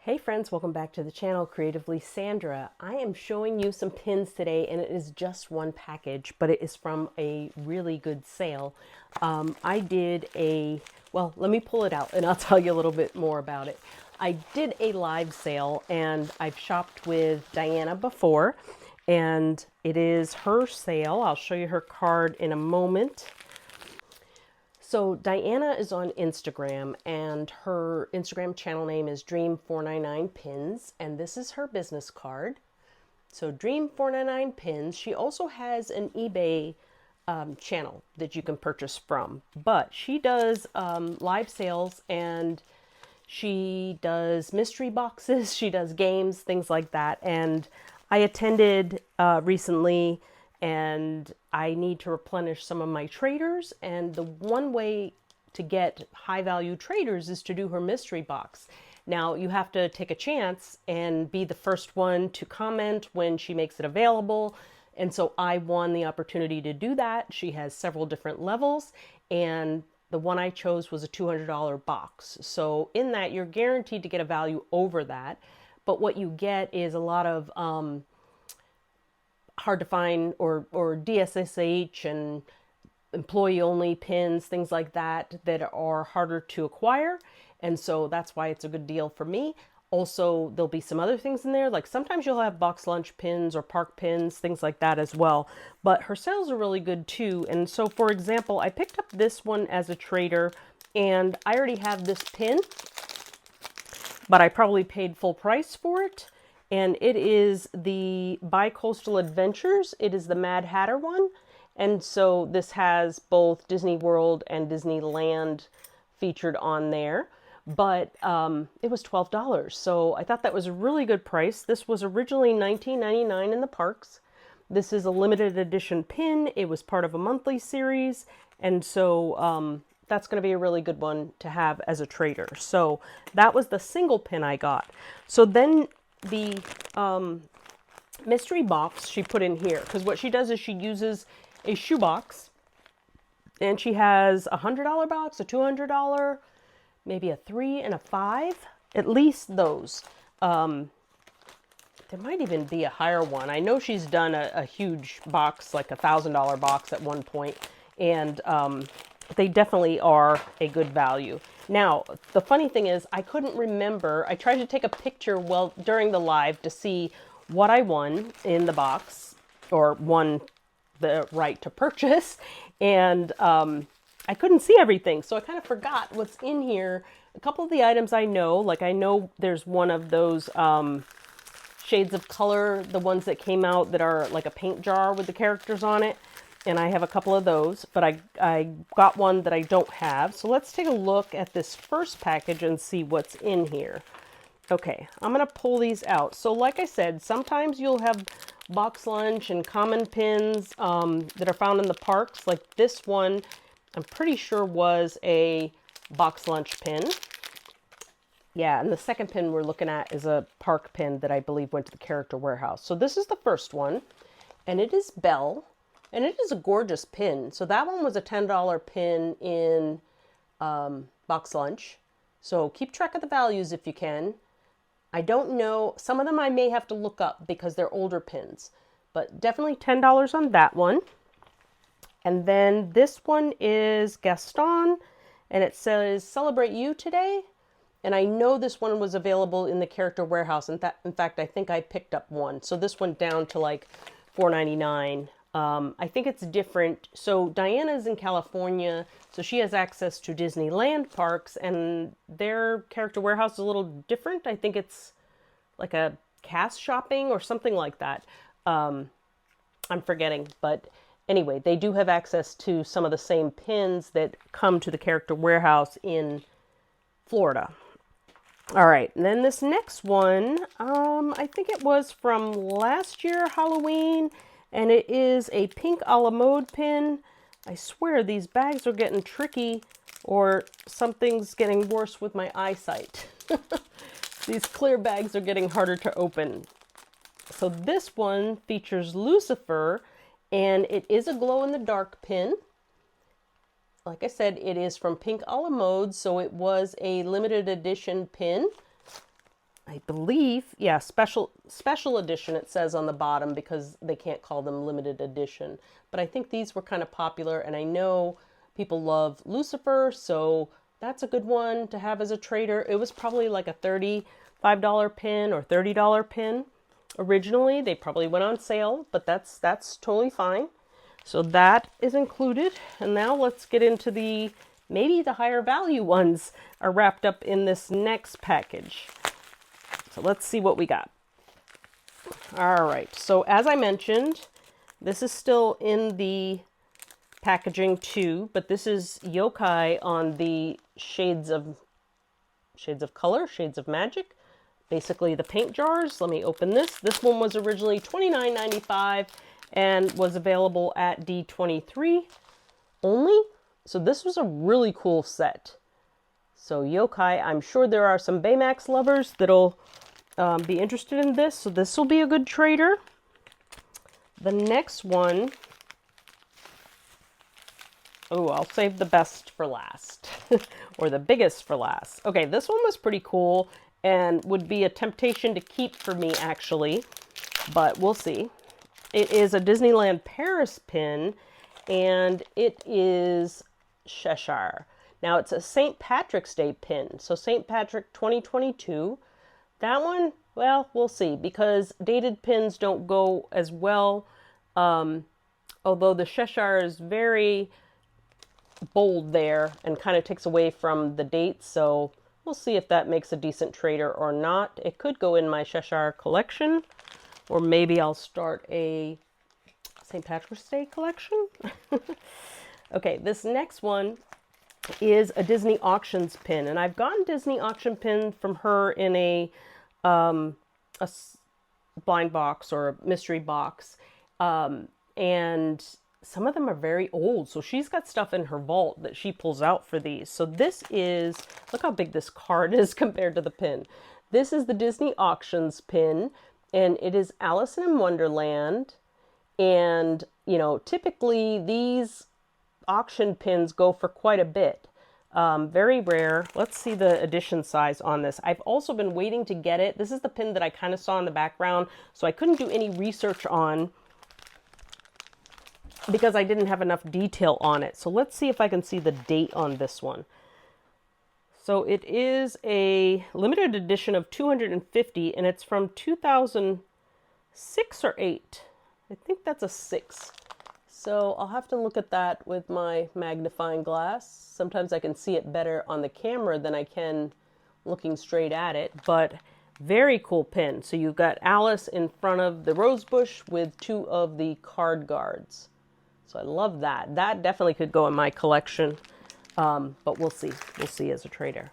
Hey friends, welcome back to the channel, Creatively Sandra. I am showing you some pins today, and it is just one package, but it is from a really good sale. I did let me pull it out and I'll tell you a little bit more about it. I did a live sale and I've shopped with Diana before, and it is her sale. I'll show you her card in a moment. So Diana is on Instagram, and her Instagram channel name is Dream499Pins, and this is her business card. So Dream499Pins. She also has an eBay channel that you can purchase from, but she does live sales, and she does mystery boxes, she does games, things like that. And I attended recently, and I need to replenish some of my traders, and the one way to get high value traders is to do her mystery box. Now you have to take a chance and be the first one to comment when she makes it available. And so I won the opportunity to do that. She has several different levels, and the one I chose was a $200 box. So in that, you're guaranteed to get a value over that. But what you get is a lot of hard to find or DSSH and employee only pins, things like that, that are harder to acquire. And so that's why it's a good deal for me. Also, there'll be some other things in there, like sometimes you'll have box lunch pins or park pins, things like that as well. But her sales are really good too. And so, for example, I picked up this one as a trader, and I already have this pin, but I probably paid full price for it. And it is the Bi-Coastal Adventures. It is the Mad Hatter one. And so this has both Disney World and Disneyland featured on there. But it was $12. So I thought that was a really good price. This was originally $19.99 in the parks. This is a limited edition pin. It was part of a monthly series. And so that's going to be a really good one to have as a trader. So that was the single pin I got. So then the mystery box she put in here, because what she does is she uses a shoebox, and she has a $100 box, a $200, maybe a $3 and a $5, at least those. There might even be a higher one. I know she's done a huge box, like a $1,000 box at one point, and they definitely are a good value. Now, the funny thing is, I couldn't remember. I tried to take a picture during the live to see what I won in the box, or won the right to purchase, and I couldn't see everything, so I kind of forgot what's in here. A couple of the items I know, like I know there's one of those shades of color, the ones that came out that are like a paint jar with the characters on it. And I have a couple of those, but I got one that I don't have. So let's take a look at this first package and see what's in here. Okay, I'm going to pull these out. So like I said, sometimes you'll have box lunch and common pins that are found in the parks. Like this one, I'm pretty sure was a box lunch pin. Yeah, and the second pin we're looking at is a park pin that I believe went to the character warehouse. So this is the first one, and it is Belle. And it is a gorgeous pin. So that one was a $10 pin in box lunch. So keep track of the values if you can. I don't know. Some of them I may have to look up because they're older pins. But definitely $10 on that one. And then this one is Gaston. And it says, "Celebrate you today." And I know this one was available in the character warehouse. In fact, I think I picked up one. So this went down to like $4.99. I think it's different. So Diana's in California, so she has access to Disneyland parks, and their character warehouse is a little different. I think it's like a cast shopping or something like that. I'm forgetting, but anyway, they do have access to some of the same pins that come to the character warehouse in Florida. All right, and then this next one, I think it was from last year, Halloween. And it is a pink a la mode pin. I swear these bags are getting tricky, or something's getting worse with my eyesight. These clear bags are getting harder to open. So this one features Lucifer, and it is a glow-in-the-dark pin. Like I said, it is from Pink a la Mode, so it was a limited edition pin. I believe, yeah, special edition it says on the bottom because they can't call them limited edition. But I think these were kind of popular, and I know people love Lucifer, so that's a good one to have as a trader. It was probably like a $35 pin or $30 pin originally. They probably went on sale, but that's totally fine. So that is included. And now let's get into maybe the higher value ones are wrapped up in this next package. So let's see what we got. All right, so as I mentioned, this is still in the packaging too, but this is Yokai on the shades of color, shades of magic. Basically the paint jars. Let me open this. This one was originally $29.95 and was available at D23 only. So this was a really cool set. So Yokai, I'm sure there are some Baymax lovers that'll be interested in this. So this will be a good trader. The next one, oh, I'll save the best for last, or the biggest for last. Okay, this one was pretty cool and would be a temptation to keep for me actually, but we'll see. It is a Disneyland Paris pin, and it is Cheshire. Now it's a St. Patrick's Day pin, so St. Patrick 2022. That one, well, we'll see, because dated pins don't go as well, although the Cheshire is very bold there and kind of takes away from the dates, so we'll see if that makes a decent trader or not. It could go in my Cheshire collection, or maybe I'll start a St. Patrick's Day collection. Okay, this next one is a Disney Auctions pin, and I've gotten Disney Auction pin from her in a blind box or a mystery box, and some of them are very old, so she's got stuff in her vault that she pulls out for these. So this is, look how big this card is compared to the pin. This is the Disney Auctions pin, and it is Alice in Wonderland, and you know, typically these auction pins go for quite a bit. Very rare. Let's see the edition size on this. I've also been waiting to get it. This is the pin that I kind of saw in the background, so I couldn't do any research on because I didn't have enough detail on it. So let's see if I can see the date on this one. So it is a limited edition of 250, and it's from 2006 or 8. I think that's a 6. So I'll have to look at that with my magnifying glass. Sometimes I can see it better on the camera than I can looking straight at it, but very cool pin. So you've got Alice in front of the rose bush with 2 of the card guards. So I love that. That definitely could go in my collection, but we'll see. We'll see as a trader.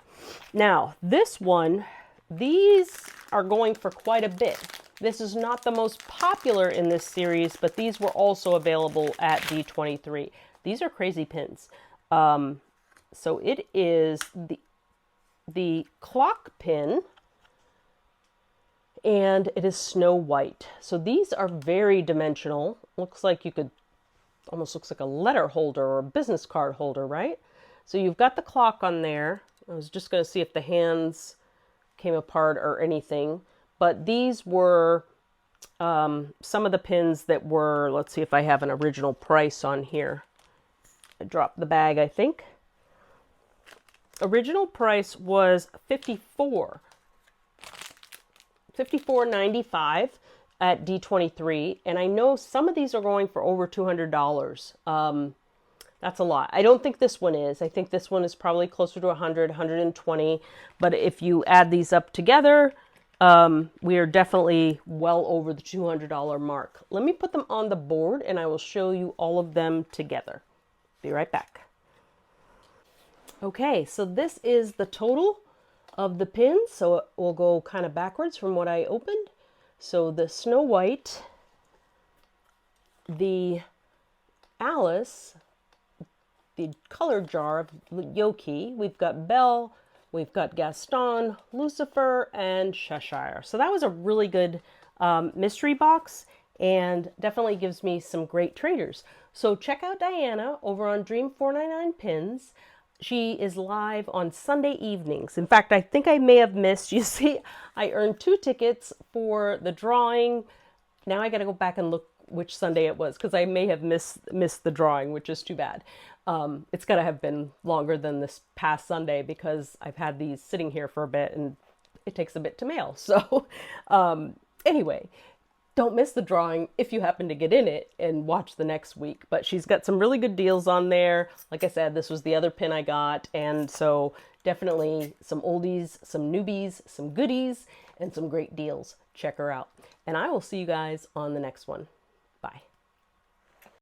Now, this one, these are going for quite a bit. This is not the most popular in this series, but these were also available at D23. These are crazy pins. So it is the clock pin, and it is Snow White. So these are very dimensional. Looks like you could, almost looks like a letter holder or a business card holder, right? So you've got the clock on there. I was just going to see if the hands came apart or anything. But these were some of the pins that were, let's see if I have an original price on here. I dropped the bag, I think. Original price was $54.95 at D23. And I know some of these are going for over $200. That's a lot. I don't think this one is. I think this one is probably closer to 100, 120. But if you add these up together, we are definitely well over the $200 mark. Let me put them on the board and I will show you all of them together. Be right back. Okay, so this is the total of the pins. So we'll go kind of backwards from what I opened. So the Snow White, the Alice, the color jar of Yokai, we've got Belle, we've got Gaston, Lucifer, and Cheshire. So that was a really good mystery box and definitely gives me some great traders. So check out Diana over on Dream 499 Pins. She is live on Sunday evenings. In fact, I think I may have missed, you see, I earned 2 tickets for the drawing. Now I got to go back and look which Sunday it was because I may have missed the drawing, which is too bad. It's got to have been longer than this past Sunday because I've had these sitting here for a bit and it takes a bit to mail. So anyway, don't miss the drawing if you happen to get in it and watch the next week. But she's got some really good deals on there. Like I said, this was the other pin I got. And so definitely some oldies, some newbies, some goodies, and some great deals. Check her out. And I will see you guys on the next one. Bye.